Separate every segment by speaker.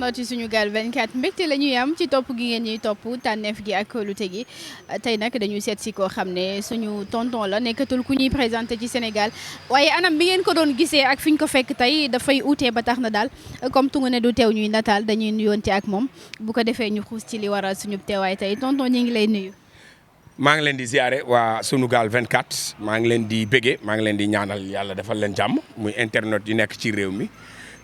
Speaker 1: internet yi Sunugal 24 mbégte la ñuy am ci topp gi ngeen ñuy topp tànneef gi ak kóolute gi tey nag dañuy seet si koo xam ne suñu tonton la nekkatul ku ñuy présenté ci Sénégal waaye anam bi ngeen ko doon gisee ak fi ñu ko fekk tey dafay uute ba tax na daal comme tungu ne du teew ñuy nataal dañuy nuyoonte ak moom bu ko defee ñu xuus ci li waral suñu teewaay tey tonton ñi ngi lay nuyu.
Speaker 2: maa ngi leen di ziare waa Sunugal 24 maa ngi leen di bége maa ngi leen di ñaanal yàlla defal leen jàmm muy internet yi nekk ci réew mi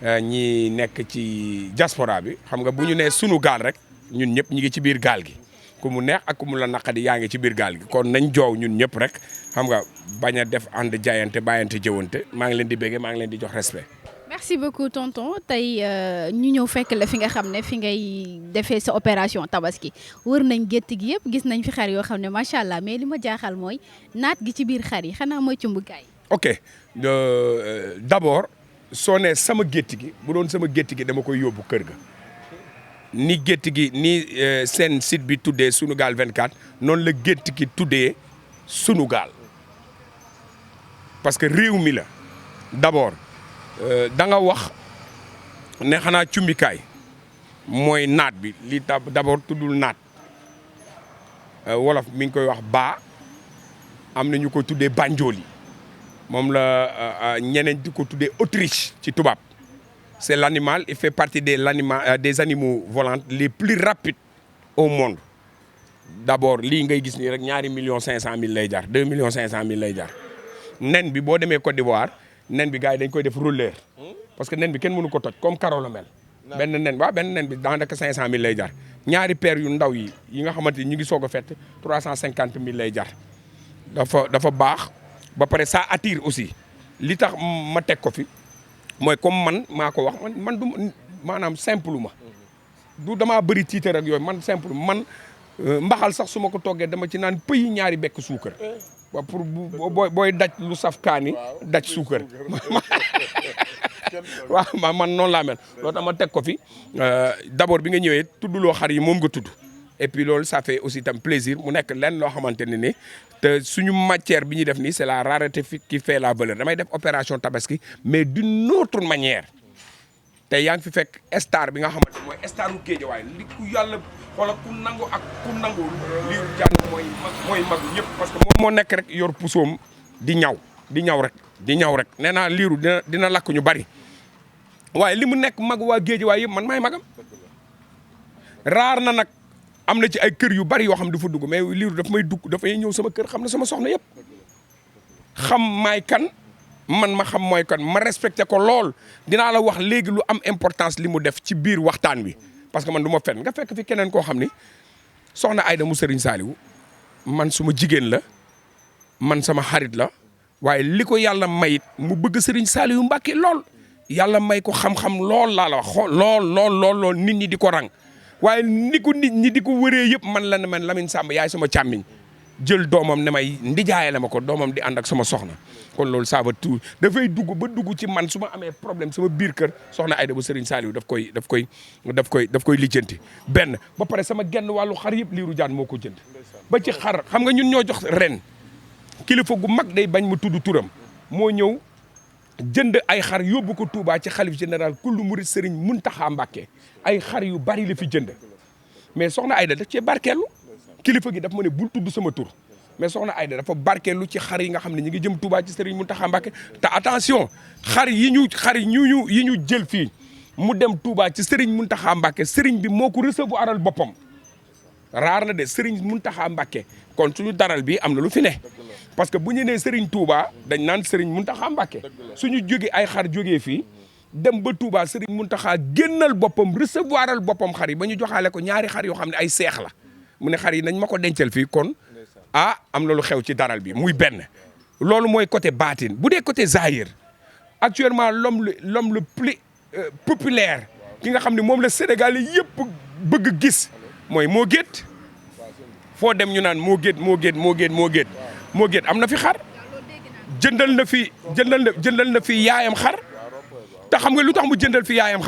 Speaker 2: ñi nekk ci diaspora bi xam nga bu ñu nee sunu gaal rek ñun ñëpp ñi ngi ci biir gaal gi ku mu neex ak ku mu la naqadi yaa ngi ci biir gaal gi kon nañ joow ñun ñëpp rek xam nga bañ a def ànd jaayante bàyyante jëwante maa ngi leen di bége maa ngi leen di jox respect.
Speaker 1: merci beaucoup tonton tey ñu ñëw fekk la fi nga xam ne fi ngay defee sa opération tabaski wër nañ gétt gi yëpp gis nañ fi xar yoo xam ne macha allah mais li ma jaaxal mooy naat gi ci biir xar yi xanaa mooy cumbukaay.
Speaker 2: ok d'abord soo nee sama gétt gi bu doon sama gétt gi dama koy yóbbu kër ga ni gétt gi ni seen site bi tuddee Sunugal 24 noonu la gétt gi tuddee Sunugal parce que réew mi la d'abord. da nga wax ne xanaa cumbikaay mooy naat bi li d'abord tuddul naat wolof mi ngi koy wax baa am na ñu ko tuddee banjooli moom la ñeneen di ko tuddee Autriche ci tubaab c'est l'animal il fait partie des animaux volants les plus rapides au monde d'abord lii ngay gis nii rek 2,5 millions lay jar 2,5 millions lay jar nen bi boo demee Côte d'Ivoire nen bi gars yi dañ koy def rouleur parce que nen bi kenn mënu ko toj comme karo la mel. benn nen bi daanaka 500,000 lay jar ñaari paire yu ndaw yi nga xamante ni ñu ngi soog a fett 350,000 lay jar dafa baax ba pare ça attire aussi li tax ma teg ko fi mooy comme man maa ko wax man du maanaam simple ma du damaa bëri tiitar ak yooyu man simple man mbaxal sax su ma ko toggee dama ci naan pëyi ñaari bekk suukar. waaw pour booy daj lu saf kaani daj suukar waaw man noonu laa mel loolu tax ma teg ko fi d'abord bi nga ñëwee tuddloo xar yi moom nga tudd et puis loolu ça fait aussi tam plaisir mu nekk lenn loo xamante ne ni te suñu matière bi ñuy def nii c'est la rareté qui fait la valeur damay def opération tabaski mais d'une autre manière te yaa ngi fi fekk star bi nga xamante mooy staru Géejawaay li ku yàlla xoolal ku nangu ak ku nangu Lirou Diane mooy magu ñëpp parce que moom moo nekk rek yor pusoom di ñaw rek nee naa Lirou dina lakk ñu bari waaye li mu nekk magu waa Géejawaay yëpp man maay magam raar na nag am na ci ay kër yu bari yoo xam dafa dugg mais Lirou daf may dugg dafay ñëw sama kër xam na sama soxna yëpp xam maay kan man ma xam mooy kan ma respecté ko lool dinaa la wax léegi lu am importance li mu def ci biir waxtaan wi parce que man du ma fen nga fekk fi keneen koo xam ni soxna Aïda mu Serigne Saliou man suma jigéen la man sama xarit la waaye li ko yàlla mayit mu bëgg Serigne Saliou Mbacké lool yàlla may ko xam-xam lool laa la wax lool nit ñi di ko rang waaye ni ko nit ñi di ko wëree yëpp man la ne man Lamine Samb yaay sama càmmiñ jël doomam ne may ndijaay la ma ko doomam di ànd ak sama soxna kon loolu ça va tout dafay dugg ci man su ma amee problème sama biir kër soxna Aïda bu Serigne Saliou daf koy lijjanti benn ba pare sama genn wàllu xar yëpp Lirou Diane moo ko jënd ba ci xar xam nga ñun ñoo jox ren kilifa gu mag day bañ mu tudd turam moo ñëw jënd ay xar yóbbu ko Touba ci xalif général kullu murid Serigne Mountakha Mbacké ay xar yu bari la fi jënd mais soxna Aïda daf cee barkeelu kilifa gi daf ma ne bul tudd sama tur mais soxna Aïda dafa barkeelu ci xar yi nga xam ne ñu ngi jëm Touba ci Serigne Mountakha Mbacké te attention xar yi ñu jël fii mu dem Touba ci Serigne Mountakha Mbacké Serigne bi moo ko recevoiral boppam raar na de Serigne Mountakha Mbacké kon suñu daral bi am na lu fi ne parce que bu ñu nee Serigne Touba dañ naan Serigne Mountakha Mbacké suñu jógee ay xar jógee fii dem ba Touba Serigne Mountakha génnal boppam recevoiral boppam xar yi ba ñu joxaale ko ñaari xar yoo xam ne ay seex la mu ne xar yi nañ ma ko dencal fii kon am na lu xew ci daral bi muy benn loolu mooy côté baatin bu dee côté zahir actuellement l'homme le plus populaire ki nga xam ne moom la Sénégal yëpp bëgg gis mooy Mo Gates foo dem ñu naan Mo Gates am na fi xar jëndal na fi yaayam xar te xam nga lu tax mu jëndal fi yaayam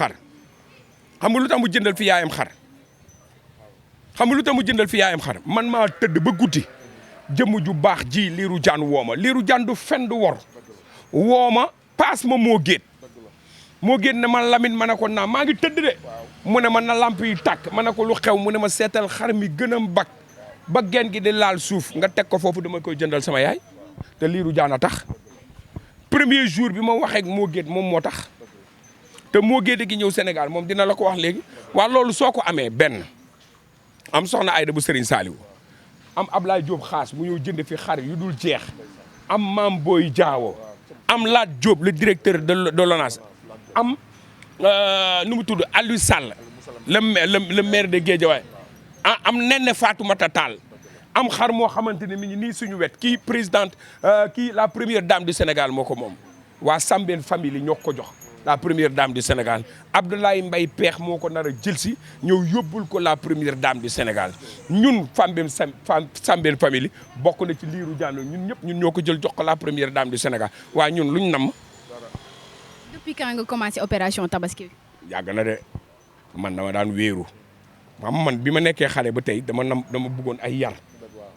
Speaker 2: xar man maa tëdd ba guddi jëmm ju baax ji Lirou Diane wooma Lirou Diane du fen du wor wooma paas ma Mo Gates moo génn ne ma Lamine ma ne ko naa maa ngi tëdd de mu ne ma na lamp yi tàkk ma ne ko lu xew mu ne ma seetal xar mi gën a bak ba genn gi di laal suuf nga teg ko foofu dama koy jëndal sama yaay te Lirou Diane a tax premier jour bi ma waxee ak moo géet moom moo tax te moo géet gi ñëw Sénégal moom dina la ko wax léegi waa loolu soo ko amee benn am soxna Aïda bu Serigne Saliou am Ablaye Diop xaas mu ñëw jënd fi xar yu dul jeex am Mame Boye Diao am Lat Diop le directeur de l'ONAS am nu mu tudd Aliou Sall le maire de Guédiawaye am Néné Fatoumata Tall am xar moo xamante ne mi ngi nii suñu wet kii présidente kii la première dame du Sénégal moo ko moom waa Sambène famille ñoo ko jox la première dame du Sénégal Abdoulaye Mbaye Peex moo ko nar a jël si ñëw yóbbul ko la première dame du Sénégal ñun Sambène famille bokk na ci Lirou Diane ñun ñëpp ñun ñoo ko jël jox ko la première dame du Sénégal waaye ñun luñ nam
Speaker 1: depuis quand nga commencé opération tabaski bi.
Speaker 2: yàgg na de man dama daan wéeru man bi ma nekkee xale ba tey dama bëggoon ay yar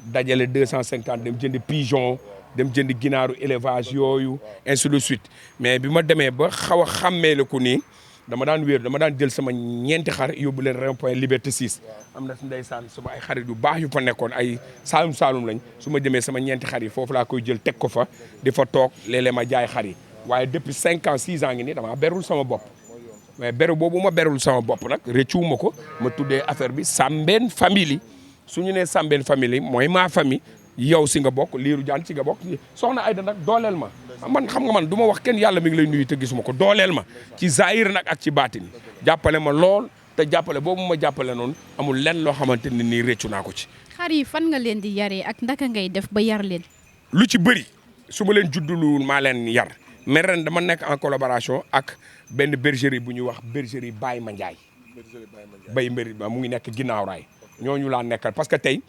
Speaker 2: dajale 250 dem jënd pigeon dem jënd ginaaru élevage yooyu ainsi de suite mais bi ma demee ba xaw a xàmmee la ko nii dama daan wéeru dama daan jël sama ñeenti xar yóbbu leen rond-point Liberté 6 am na ndeysaan sama ay xarit yu baax yu fa nekkoon ay saalum lañ su ma demee sama ñeenti xar yi foofu laa koy jël teg ko fa di fa toog léeg-léeg ma jaay xar yi waaye depuis 5 ans 6 ans ngi nii damaa berul sama bopp mais beru boobu ma berul sama bopp nag rëccuwuma ko ma tuddee affaire bi Sambène famille su ñu nee Sambène famille mooy ma famille yow si nga bokk Lirou Diane si nga bokk soxna Aïda nag dooleel ma man xam nga man du ma wax kenn yàlla mi ngi lay nuyu te gisuma ko dooleel ma ci zahir nag ak ci baatin jàppale ma lool te jàppale boobu ma jàppale noonu amul lenn loo xamante ne nii rëccu naa ko ci.
Speaker 1: xar yi fan nga leen di yaree ak ndaka ngay def ba yar leen.
Speaker 2: lu ci bëri su ma leen judduluwul maa leen yar mais ren dama nekk en collaboration ak benn bergerie bu ñuy wax bergerie Baye Mandiaye Baye Mbéri mu ngi nekk ginnaaw raay ñooñu laa nekkal parce que tey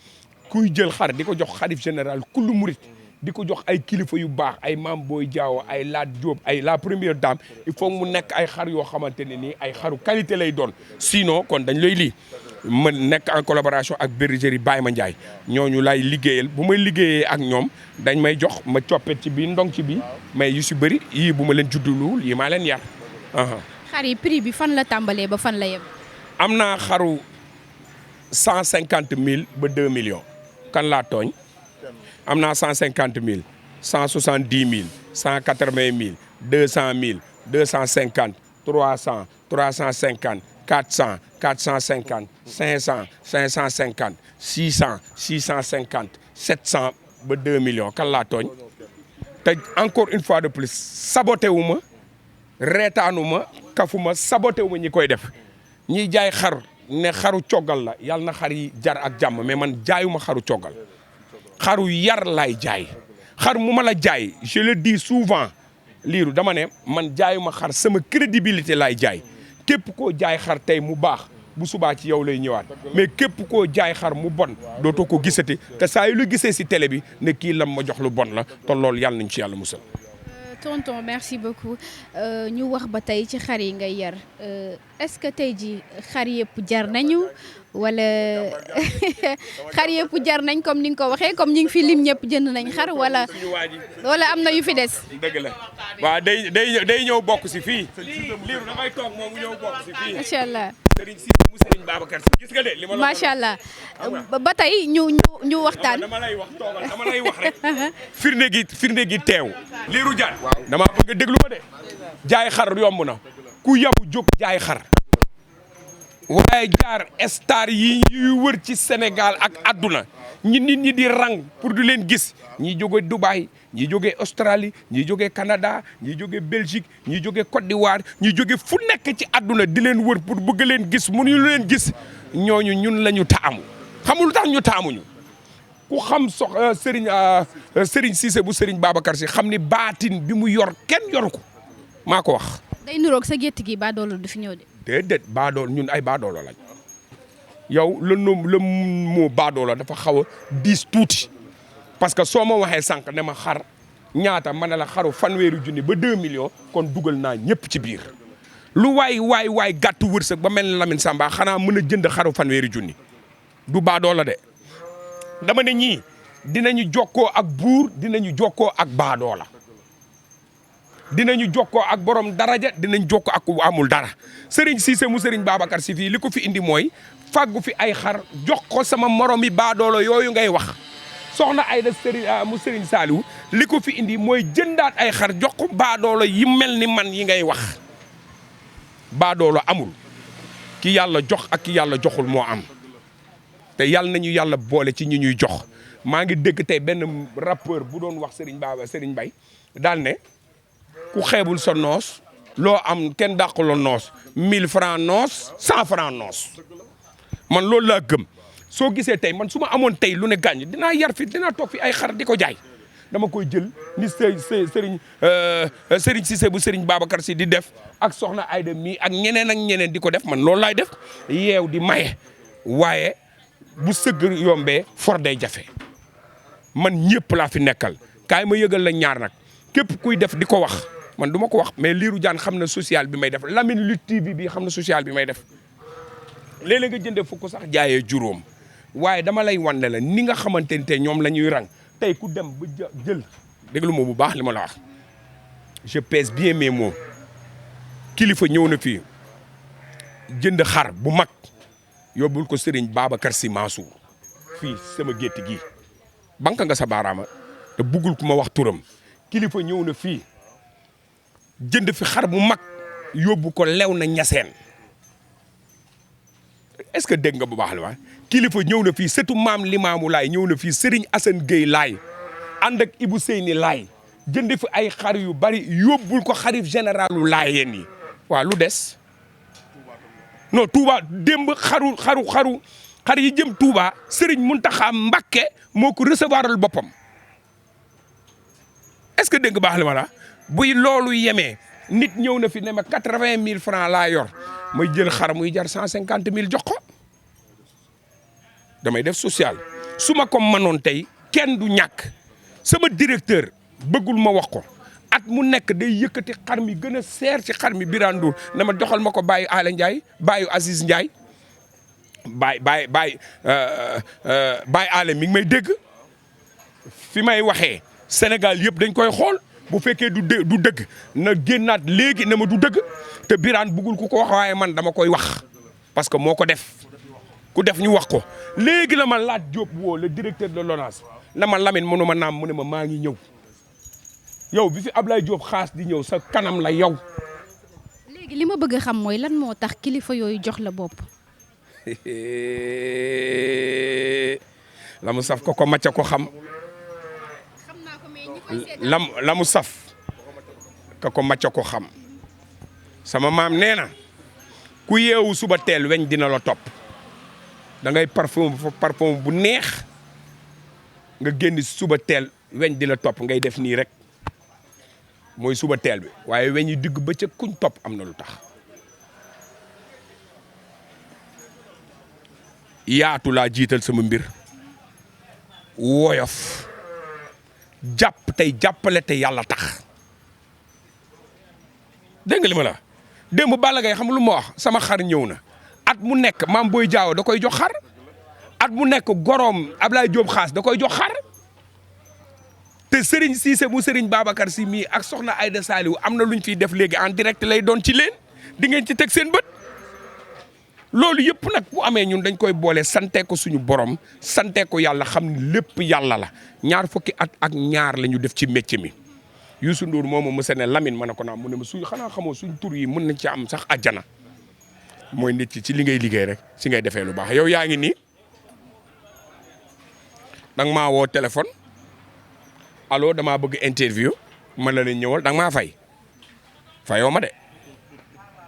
Speaker 2: kuy jël xar di ko jox xalif général kullu murit di ko jox ay kilifa yu baax ay Mame Boye Diao ay Lat Diop ay la première dame il faut mu nekk ay xar yoo xamante ne nii ay xaru qualité lay doon sinon kon dañ lay lii ma nekk en collaboration ak bergerie Baye Mandiaye ñooñu lay liggéeyal bu may liggéeyee ak ñoom dañ may jox ma coppet ci bii ndong ci bii mais yu si bëri yii bu ma leen judduluwul yii maa leen yar.
Speaker 1: xar yi prix bi fan la tàmbalee ba fan la yem.
Speaker 2: am naa xaru 150 000 ba 2 millions kan laa tooñ am naa 150 000 170 000 180 000 200 000 250 300 350 400 450 500 550 600 650 700 ba 2 millions kan laa tooñ te encore une fois de plus saboté wu ma reetaanu ma kafu ma saboté wu ma ñi koy def ñiy jaay xar ne xaru coggal la yàlla na xar yi jar ak jàmm mais man jaayuma xaru coggal xaru yar laay jaay xar mu ma la jaay je le dis souvent Lirou dama ne man jaayuma xar sama crédibilité laay jaay képp koo jaay xar tey mu baax bu subaa ci yow lay ñëwaat mais képp koo jaay xar mu bon dootoo ko gisati te saa yu lu gisee si télé bi ne kii lam ma jox lu bon la te loolu yàlla nañ ci yàlla musal.
Speaker 1: tonton merci beaucoup ñu wax ba tey ci xar yi ngay yar est-ce que tey ji xar yëpp jar nañu wala xar yëpp jar nañ comme ni nga ko waxee comme ñi ngi fi lim ñëpp jënd nañ xar wala am na yu fi des.
Speaker 2: dëgg la waaw day ñëw bokk si fii. Lirou damay toog moom ñëw bokk si fii.
Speaker 1: macha allah.
Speaker 2: Serigne Cissé mu Serigne Babacar Si gis nga de li ma la
Speaker 1: macha allah ba tey ñu waxtaan.
Speaker 2: dama lay wax toogal dama lay wax rek. firnde gi teew. Lirou Diane. dama bëgg a déglu ma de. jaay xar yomb na ku yabu jóg jaay xar. waaye jaar star yi ñuy wër ci Sénégal ak àdduna nit ñi di rang pour di leen gis ñi jóge Dubaï ñi jóge Australie ñi jóge Canada ñi jóge Belgique ñi jóge Côte d'Ivoire ñi jóge fu nekk ci àdduna di leen wër pour bëgg leen gis mënuñu leen gis ñooñu ñun la ñu taamu xamul lu tax ñu taamuñu ku xam Serigne Cissé bu Serigne Babacar Si xam ni baatin bi mu yor kenn yoru ko maa ko wax.
Speaker 1: day niroog sa gétt gi baadoolo du fi ñëw de.
Speaker 2: déedéet baadoolo ñun ay baadoolo lañ yow le mot baadoolo dafa xaw a diis tuuti parce que soo ma waxee sànq ne ma xar ñaata ma ne la xaru fanweeri junni ba 2 millions kon dugal naa ñëpp ci biir lu waay gàttu wërsëg ba mel ni Lamine Samba xanaa mën a jënd xaru fanweeri junni du baadoola de dama ne ñii dinañu jokkoo ak buur dinañu jokkoo ak baadoola dinañu jokkoo ak borom daraja dinañ jokkoo ak ku amul dara Serigne Cissé mu Serigne Babacar Sy fii li ko fi indi mooy fàggu fi ay xar jox ko sama morom yi baadoolo yooyu ngay wax soxna Aïda Serigne mu Serigne Saliou li ko fi indi mooy jëndaat ay xar jox ko baadoolo yi mel ni man yi ngay wax baadoolo amul ki yàlla jox ak ki yàlla joxul moo am te yàlla nañu yàlla boole ci ñi ñuy jox maa ngi dégg tey benn rappeur bu doon wax Serigne Mbaye daal ne ku xeebul sa noos loo am kenn dàqaloo noos 1000 francs noos 100 francs noos man loolu laa gëm soo gisee tey man su ma amoon tey lu ne gàññ dinaa yar fi dinaa toog fi ay xar di ko jaay dama koy jël ni Serigne Cissé bu Serigne Babacar Sy di def ak soxna Aïda mii ak ñeneen di ko def man loolu laay def yeew di maye waaye bu sëgg yombee for day jafe man ñëpp laa fi nekkal kaay ma yëgal la ñaar nag képp kuy def di ko wax man du ma ko wax mais Lirou Diane xam na social bi may def Lamine Lutte TV bi xam na social bi may def léeg-léeg nga jëndee fukk sax jaayee juróom waaye dama lay wan ne la ni nga xamante ne tey ñoom la ñuy rang tey ku dem ba jël déglu ma bu baax li ma la wax je pèse bien mes mots kilifa ñëw na fii jënd xar bu mag yóbbul ko Serigne Babacar Sy Mansour fii sama gétt gi banka nga sa baaraama te buggul ku ma wax turam kilifa ñëw na fii jënd fi xar bu mag yóbbu ko lew na ñaseen est-ce que dégg nga bu baax la waa kilifa ñëw na fii sëtu maam Limaamu Laay ñëw na fii Serigne Assane Gueye Laay ànd ak Ibou Seyni Laay jënd fi ay xar yu bari yóbbul ko xarif généralu Laayeen yi waaw lu des non Touba démb xar yi jëm Touba Serigne Mountakha Mbacké moo ko recevoiral boppam est-ce que dégg nga baax la ma la buy loolu yemee nit ñëw na fi ne ma 80 000 francs laa yor may jël xar muy jar 150 000 jox ko damay def social su ma ko mënoon tey kenn du ñàkk sama directeur bëggul ma wax ko at mu nekk day yëkkati xar mi gën a seer ci xar mi Birane Ndour ne ma doxal ma ko Baye Alé Ndiaye Baye Aziz Ndiaye Baye Alé mi ngi may dégg fi may waxee Sénégal yëpp dañ koy xool bu fekkee du dëgg na génnaat léegi ne ma du dëgg te Birane bëggul ku ko wax waaye man dama koy wax parce que moo ko def ku def ñu wax ko léegi la ma laaj Diop woo le directeur de l'ONAS na ma Lamine mënu ma naam mu ne ma maa ngi ñëw yow bi fi Ablaye Diop xaas di ñëw sa kanam la yow.
Speaker 1: léegi li ma bëgg a xam mooy lan moo tax kilifa yooyu jox la bopp.
Speaker 2: la mu saf ko macca ko xam. la mu saf ka ko macca ko xam sama maam nee na ku yeewu suba teel weñ dina la topp da ngay parfum bu neex nga génn suba teel weñ di la topp ngay def nii rek mooy suba teel bi waaye weñ yi digg ba ca kuñ topp am na lu tax yaatu laa jiital sama mbir woyof jàpp tey jàppale te yàlla tax dégg nga li ma la démb Balla Gaye xam lu ma wax sama xar ñëw na at mu nekk maam Boy Diaw da koy jox xar at mu nekk goroom Ablaye Diop xaas da koy jox xar te Serigne Cissé mu Serigne Babacar Sy mii ak soxna Aïda Saliou am na lu ñu fiy def léegi en direct lay doon ci leen di ngeen ci teg seen bët loolu yëpp nag bu amee ñun dañ koy boole sante ko suñu borom sante ko yàlla xam ne lépp yàlla la ñaar fukki at ak ñaar la ñu def ci métier mi Youssou Ndour moomu mësa ne Lamine ma ne ko naa mu ne ma suñ xanaa xamoo suñ tur yi mën nañ ci am sax àjjana mooy nit ci li ngay liggéey rek si ngay defee lu baax yow yaa ngi nii danga maa woo téléphone allo damaa bëgg interview man la leen ñëwal danga maa fay fayoo ma de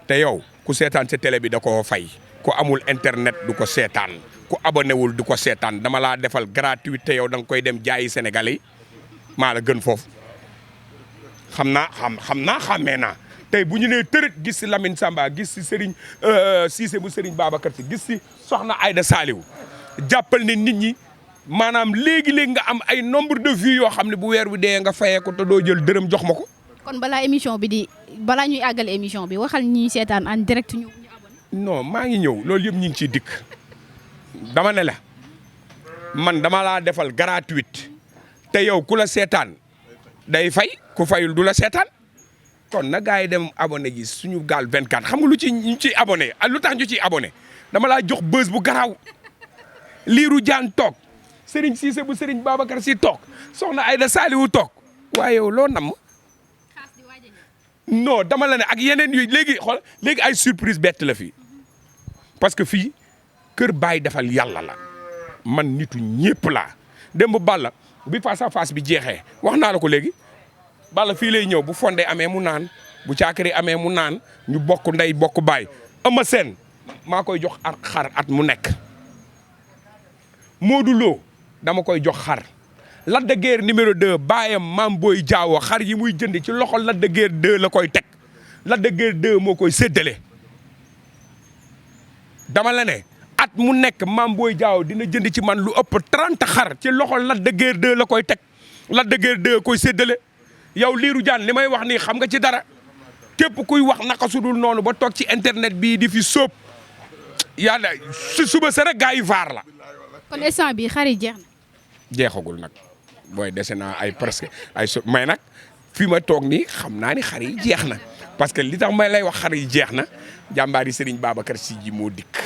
Speaker 2: te yow ku seetaan sa télé bi da koo fay ku amul internet du ko seetaan ku abonné wul du ko seetaan dama laa defal gratuité yow da nga koy dem jaayi Sénégalais yi maa la gën foofu xàmmee naa tey bu ñu nee tërët gis si Lamine Samba gis si Serigne Cissé bu Serigne Babacar Sy gis si soxna Aïda Saliou jàppal ne nit ñi maanaam léegi-léegi nga am ay nombre de vues yoo xam ne bu weer wi dee nga fayee ko te doo jël dërëm jox ma ko.
Speaker 1: kon balaa ñuy àggale émission bi waxal ñi seetaan en direct ñu abonné.
Speaker 2: non maa ngi ñëw loolu yëpp ñu ngi ciy dikk dama ne la man dama laa defal gratuite te yow ku la seetaan day fay ku fayul du la seetaan kon na gars yi dem abonné ji Sunugal 24 xam nga lu ñu ciy abonné lu tax ñu ciy abonné dama laa jox buzz bu garaaw Lirou Diane toog Serigne Cissé bu Serigne Babacar Sy toog soxna Aïda Saliou toog waaye yow loo nam non dama la ne ak yeneen yu léegi xool léegi ay surprise bett la fii parce que fii kër baay defal yàlla la man nitu ñëpp laa dem ba Balla bi face à face bi jeexee wax naa la ko léegi Balla fii lay ñëw bu fondé amee mu naan bu caakiri amee mu naan ñu bokk ndey bokk baay Eumeu Sène maa koy jox xar at mu nekk Modou Lo dama koy jox xar Lac de Guiers numéro 2 baayam Mame Boye Diao xar yi muy jënd ci loxo Lac de Guiers 2 la koy teg Lac de Guiers 2 moo koy séddale dama la ne at mu nekk Mame Boye Diao dina jënd ci man lu ëpp 30 xar ci loxo Lac de Guiers 2 la koy teg Lac de Guiers 2 koy séddale yow Lirou Diane li may wax nii xam nga ci dara képp kuy wax naka sudul noonu ba toog ci internet bii di fi sóob yàlla su suba sa rek gars yi vaar la.
Speaker 1: kon instant bi xar yi jeex na.
Speaker 2: jeexagul nag booy dese naa ay presque ay mais nag fi ma toog nii xam naa ni xar yi jeex na parce que li tax may lay wax xar yi jeex na jàmbaari Serigne Babacar Sy ji moo dikk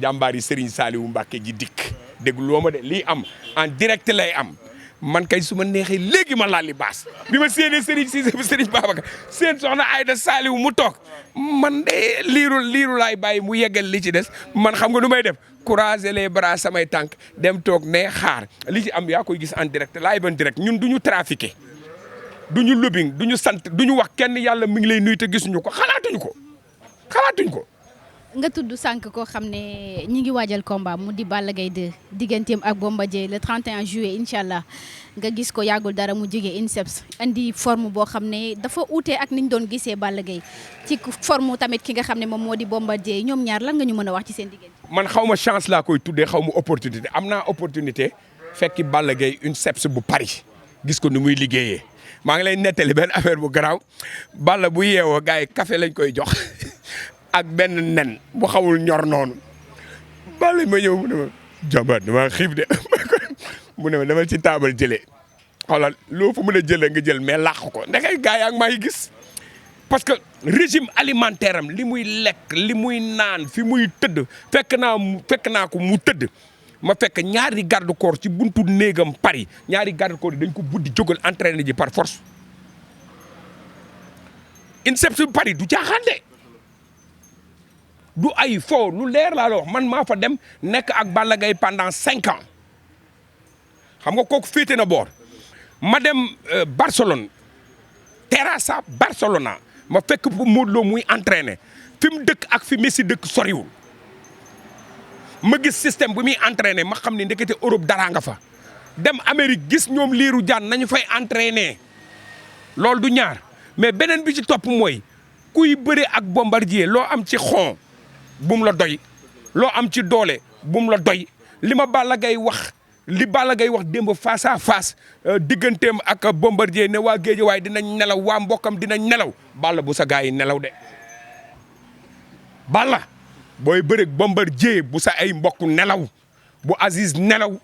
Speaker 2: jàmbaari Serigne Saliou Mbacké ji dikk dégg loo ma de lii am en direct lay am man kay su ma neexee léegi ma laal li baas bi ma séenee Serigne Cissé bu Serigne Babacar seen soxna Aïda Saliou mu toog man de liiru laay bàyyi mu yeggal li ci des man xam nga nu may def croiser les bras samay tànk dem toog ne xaar li ci am yaa koy gis en direct live en direct ñun du ñu trafiqué du ñu lobbying du ñu sant du ñu wax kenn yàlla mi ngi lay nuyu te gisuñu ko xalaatuñ ko.
Speaker 1: nga tudd sànq koo xam ne ñi ngi waajal combat mu di Balla Gaye 2 digganteem ak Bombardier le 31 juillet incha allah nga gis ko yàggul dara mu jógee INSEPS andi forme boo xam ne dafa uute ak niñ doon gisee Balla Gaye ci forme tamit ki nga xam ne moom moo di Bombardier ñoom ñaar lan nga ñu mën a wax ci seen diggante.
Speaker 2: man xaw ma chance laa koy tuddee xaw ma opportunité am naa opportunité fekki Balla Gaye INSEPS bu Paris gis ko ni muy liggéeyee maa ngi lay nettali benn affaire bu garaaw Balla bu yeewoo gars yi café lañ koy jox. ak benn nen bu xawul ñor noonu Balla ma ñëw mu ne ma jàmbaar dama xiif de mu ne ma dama ci taabal jëlee xoolal loo fa mën a jëlee nga jël mais làq ko ndekay gars yi ak maa ngi gis parce que régime alimentaire am li muy lekk li muy naan fi muy tëdd fekk naa ko mu tëdd ma fekk ñaari garde corps ci buntu néegam Paris ñaari garde corps yi dañ ko buddi jógal entraîné ji par force INSEPS Paris du caaxaan de du ay fo lu leer laa la wax man maa fa dem nekk ak Balla Gaye pendant 5 ans xam nga kooku féete na boor ma dem Barcelone Terrassa Barcelona ma fekk bu Modou Lo muy entraîné fi mu dëkk ak fi Messi dëkk soriwul ma gis système bu muy entraîné ma xam ne ndekete Europe dara nga fa dem Amérique gis ñoom Lirou Diane nañu fay entraîné loolu du ñaar mais beneen bi ci topp mooy kuy bëre ak Bombardier loo am ci xon bum la doy loo am ci doole bum la doy li ma Balla Gaye wax li Balla Gaye wax démb face à face digganteem ak Bombardier ne waa Géejawaay dinañ nelaw waa mbokkam dinañ nelaw Balla bu sa gars yi nelaw de Balla booy bëreeg Bombardier bu sa ay mbokk nelaw bu Aziz nelaw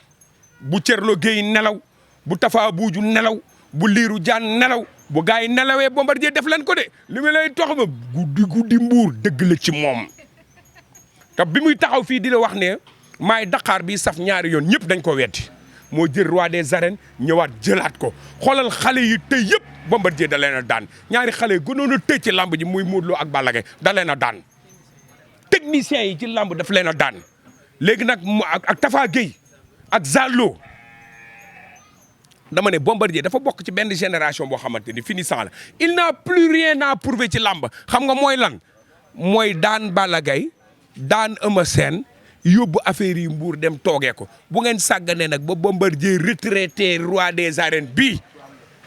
Speaker 2: bu Thierno Gueye nelaw bu Tafa Buuju nelaw bu Lirou Diane nelaw bu gars yi nelawee Bombardier def leen ko de li mu lay tox ma guddi mbuur dëgg la ci moom te bi muy taxaw fii di la wax ne maay Dakar bi saf ñaari yoon ñëpp dañ ko weddi moo jël roi des arènes ñëwaat jëlaat ko xoolal xale yi tey yëpp Bombardier da leen a daan ñaari xale yi gënoon a tëj ci lamb ji muy Modou Lo ak Balla Gaye da leen a daan techniciens yi ci lamb daf leen a daan léegi nag ak Tafa Gueye ak Zallo dama ne Bombardier dafa bokk ci benn génération boo xamante ni finissant la il n'a plus rien à prouver ci lamb xam nga mooy lan mooy daan Balla Gaye daan Eumeu Sène yóbbu affaire yi mbuur dem toogee ko bu ngeen sàgganee nag ba Bombardier retraité roi des arènes bii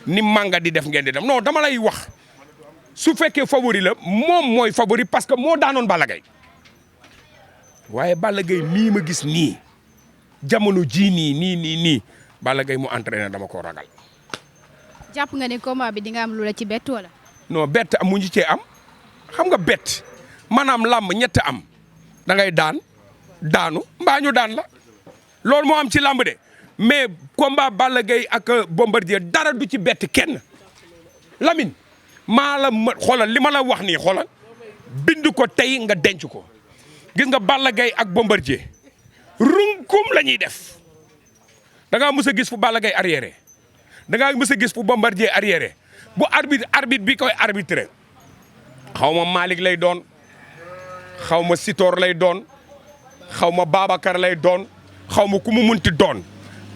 Speaker 2: ni manga di def ngeen di dem non dama lay wax su fekkee favori la moom mooy favori parce que moo daanoon Balla Gaye waaye Balla Gaye mii ma gis nii jamono jii nii Balla Gaye mu entraîné dama ko ragal.
Speaker 1: jàpp nga ne combat bi di nga am lu la ci bett wala.
Speaker 2: non bett amuñu cee am xam nga bett maanaam làmb ñett am da ngay daanu mbaa ñu daan la loolu moo am ci làmb de mais combat Balla Gaye ak Bombardier dara du ci bett kenn Lamine maa la xoolal li ma la wax nii xoolal bind ko tey nga denc ko gis nga Balla Gaye ak Bombardier runkum la ñuy def da ngaa mës a gis fu Balla Gaye arrière da ngaa mës a gis fu Bombardier arrière bu arbitre bi koy arbitré xaw ma Malick lay doon xaw ma Sitor lay doon xaw ma Babacar lay doon xaw ma ku mu munti doon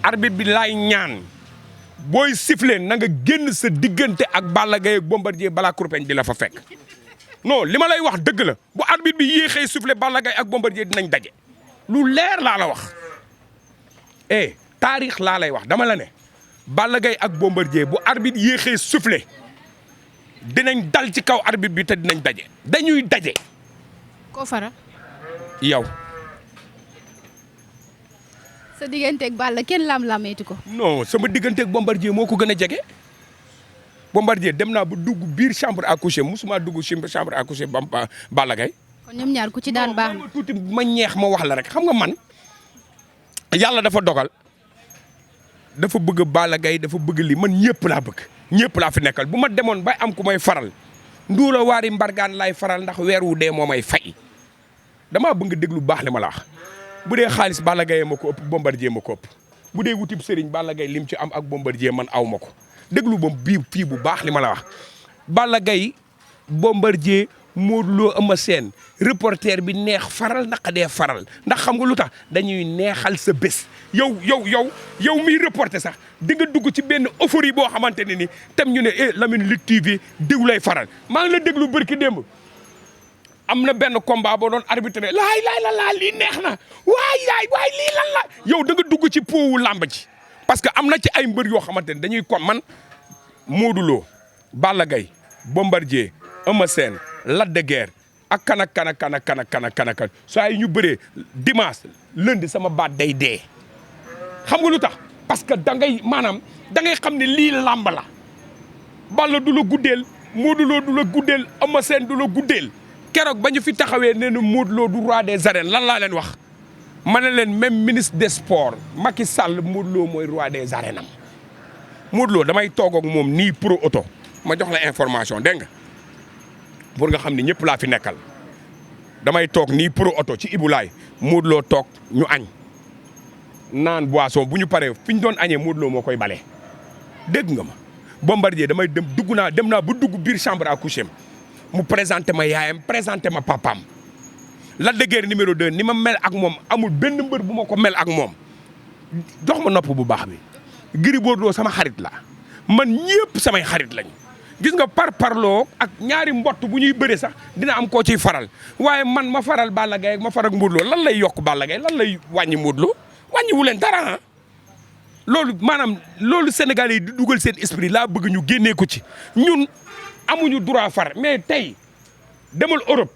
Speaker 2: arbitre bi laay ñaan booy siffler na nga génn sa diggante ak Balla Gaye ak Bombardier balaa kurpeñ di la fa fekk non li ma lay wax dëgg la bu arbitre bi yéexee siffler Balla Gaye ak Bombardier dinañ daje lu leer laa la wax taarix laa lay wax dama la ne Balla Gaye ak Bombardier bu arbitre yéexee siffler dinañ dal ci kaw arbitre bi te dinañ daje dañuy daje.
Speaker 1: koo fara.
Speaker 2: yow.
Speaker 1: sa digganteeg Balla kenn lam-lameetu ko.
Speaker 2: non sama digganteeg Bombardier moo ko gën a jege. Bombardier dem naa ba dugg biir chambre à coucher musuma dugg chambre à coucher Balla Gaye.
Speaker 1: kon ñoom ñaar ku ci daan baax na
Speaker 2: tuuti ma ñeex ma wax la rek xam nga man yàlla dafa dogal dafa bëgg Balla Gaye dafa bëgg li man ñëpp laa bëgg ñëpp laa fi nekkal bu ma demoon bay am ku may faral nduula waari mbargaan laay faral ndax weer wu dee moo may fay damaa bëgg déglu baax li ma la wax bu dee xaalis Balla Gaye ma ko ëpp Bombardier ma ko ëpp bu dee wutib sëriñ Balla Gaye lim ci am ak Bombardier man aw ma ko déglu ba bii fii bu baax li ma la wax Balla Gaye Bombardier Modou Lo Eumeu Sène reporter bi neex faral naqadee faral ndax xam nga lu tax dañuy neexal sa bés yow miy reporter sax di nga dugg ci benn euphorie boo xamante ne ni tam ñu ne Lamine Lutte TV diw lay faral maa ngi la déglu bërki démb am na benn combat boo doon arbitré laay lii neex na waay lii lan la yow da nga dugg ci poowu làmb ji parce que am na ci ay mbër yoo xamante ne dañuy kon man Modou Lo Balla Gaye Bombardier Eumeu Sène Lac de Guiers ak kan saa yi ñu bëree dimanche lundi sama baat day dee xam nga lu tax parce que da ngay xam ne lii làmb la Balla du la guddeel Modou Lo du la guddeel Eumeu Sène du la guddeel keroog ba ñu fi taxawee nee na Modou Lo du roi des arènes lan laa leen wax ma ne leen même ministre des sports Macky Sall Modou Lo mooy roi des arènes am Modou Lo damay toog ak moom nii pro auto ma jox la information dégg nga pour nga xam ne ñëpp laa fi nekkal damay toog nii pro auto ci Ibulaay Modou Lo toog ñu añ naan boisson bu ñu paree fi ñu doon añee Modou Lo moo koy bale dégg nga ma Bombardier damay dem naa ba dugg biir chambre à coucher mu présenté ma yaayam présenté ma papaam Lac de Guiers numéro 2 ni ma mel ak moom amul benn mbër bu ma ko mel ak moom jox ma nopp bu baax bi Gris Bordeaux sama xarit la man ñëpp samay xarit lañ gis nga parloo ak ñaari mbott bu ñuy bëre sax dina am koo ciy faral waaye man ma faral Balla Gaye ak ma faral Modou Lo lan lay yokk Balla Gaye lan lay wàññi Modou Lo wàññiwu leen dara loolu Sénégalais yi di dugal seen esprit laa bëgg ñu génnee ko ci ñun amuñu droit far mais tey demal Europe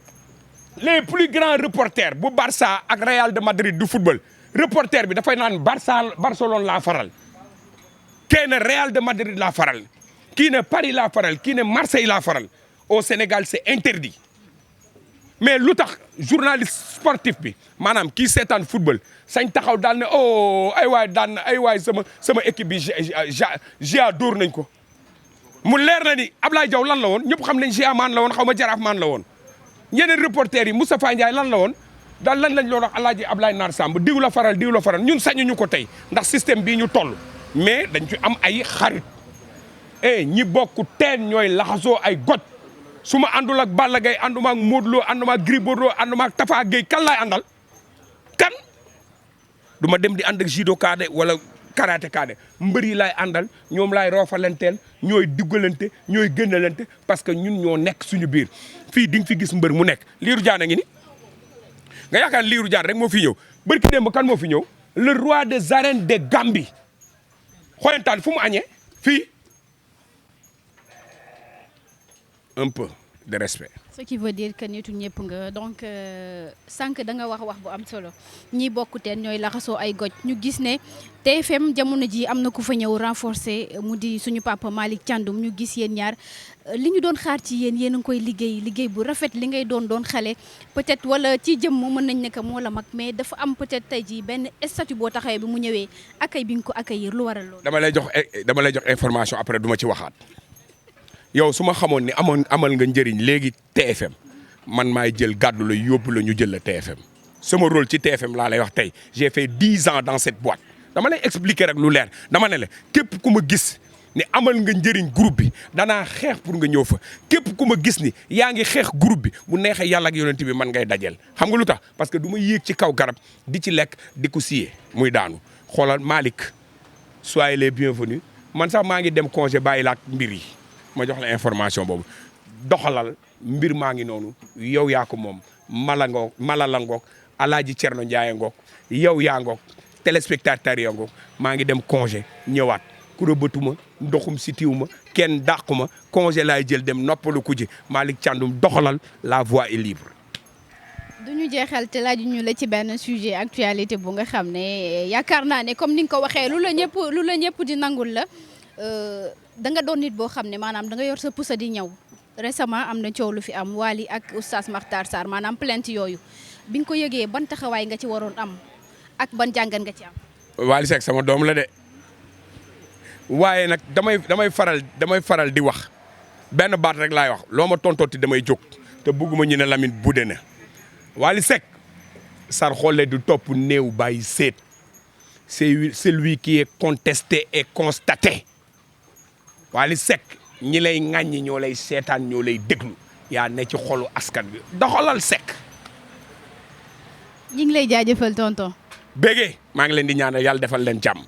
Speaker 2: les plus grands reporters bu Barça ak Real de Madrid du football reporter bi dafay naan Barcelone laa faral kii ne Real de Madrid laa faral kii ne Paris laa faral kii ne Marseille laa faral au Sénégal c'est interdit mais lu tax journaliste sportif bi maanaam kii seetaan football sañ taxaw daal ne ay waay sama équipe bi GA dóor nañ ko mu leer na ni Ablaye Diaw lan la woon ñëpp xam nañ GA maan la woon xaw ma Jaraaf maan la woon yeneen reporters yi Moustapha Ndiaye lan la woon daal lan lañ loon wax Alaaji Ablaye Nar Samb diw la faral ñun sañuñu ko tey ndax système bii ñu toll mais dañ ci am ay xarit ñi bokk teen ñooy laxasoo ay goj su ma àndul ak Balla Gaye ànduma ak Modou Lo ànduma ak Gris Bordeaux ànduma ak Tafa Gueye kan laay àndal kan du ma dem di ànd ak judo kaade wala karaté kaade mbër yi laay àndal ñoom laay roofalanteel ñooy diggalante ñooy gënalante parce que ñun ñoo nekk suñu biir fii di nga fi gis mbër mu nekk Lirou Diane a ngi ni nga yaakaar Lirou Diane rek moo fi ñëw barki démb kan moo fi ñëw le roi des arènes de Gambie xoyantaan fu mu añee fii un peu de respect.
Speaker 1: ce qui veut dire que nitu ñëpp nga donc sànq da nga wax bu am solo ñi bokk teen ñooy laxasoo ay goj ñu gis ne TFM jamono ji am na ku fa ñëw renforcer mu di suñu papa Malick Thiandoum ñu gis yéen ñaar li ñu doon xaar ci yéen a ngi koy liggéey bu rafet li ngay doon xale peut-être wala ci jëm mën nañ ne que moo la mag mais dafa am peut-être tey jii benn statut boo taxawee bi mu ñëwee accueil bi nga ko accueillir lu waral loolu.
Speaker 2: dama lay jox information après duma ci waxaat yow su ma xamoon ni amal nga njëriñ léegi TFM man maay jël gàddu la yóbbu la ñu jël la TFM sama rôle ci TFM laa lay wax tey j'ai fait 10 ans dans cette boîte dama lay expliquer rek lu leer dama ne la képp ku ma gis ni amal nga njëriñ groupe bi danaa xeex pour nga ñëw fa képp ku ma gis ni yaa ngi xeex groupe bi bu neexee yàlla ak yonent bi man ngay dajeel xam nga lu tax parce que du ma yéeg ci kaw garab di ci lekk di ko siyee muy daanu xoolal Malick soyez les bienvenus man sax maa ngi dem congé bàyyi laat mbir yi ma jox la information boobu doxalal mbir maa ngi noonu yow yaa ko moom mala la ngoog Alaaji Cerno Ndiaye ngoog yow yaa ngoog téléspectateur ya ngoog maa ngi dem congé ñëwaat ku rëbëtuma ndoxum si tiw ma kenn dàqu ma congé laay jël dem noppalu ku ji Malick Thiandoum doxalal la voie est libre.
Speaker 1: du ñu jeexal te laaju ñu la ci benn sujet actualité bu nga xam ne yaakaar naa ne comme ni nga ko waxee lu la ñëpp di nangul la da nga doon nit boo xam ne maanaam da nga yor sa pusa di ñëw récemment am na coow lu fi am Wally ak Oustaz Makhtar Sarr maanaam plainte yooyu bi nga ko yëgee ban taxawaay nga ci waroon am ak ban jàngat nga ci am.
Speaker 2: Wally Seck sama doom la de waaye nag damay faral di wax benn baat rek laay wax loo ma tontooti damay jóg te bëgguma ñu ne Lamine budde na Wally Seck sar xolle du topp néew bàyyi seet c'est celui qui est contesté et constaté Wally Seck ñi lay ŋàññi ñoo lay seetaan ñoo lay déglu yaa ne ci xolu askan bi doxalal Seck.
Speaker 1: ñi ngi lay jaajëfal tonton.
Speaker 2: Bégé maa ngi leen di ñaanal yàlla defal leen jàmm.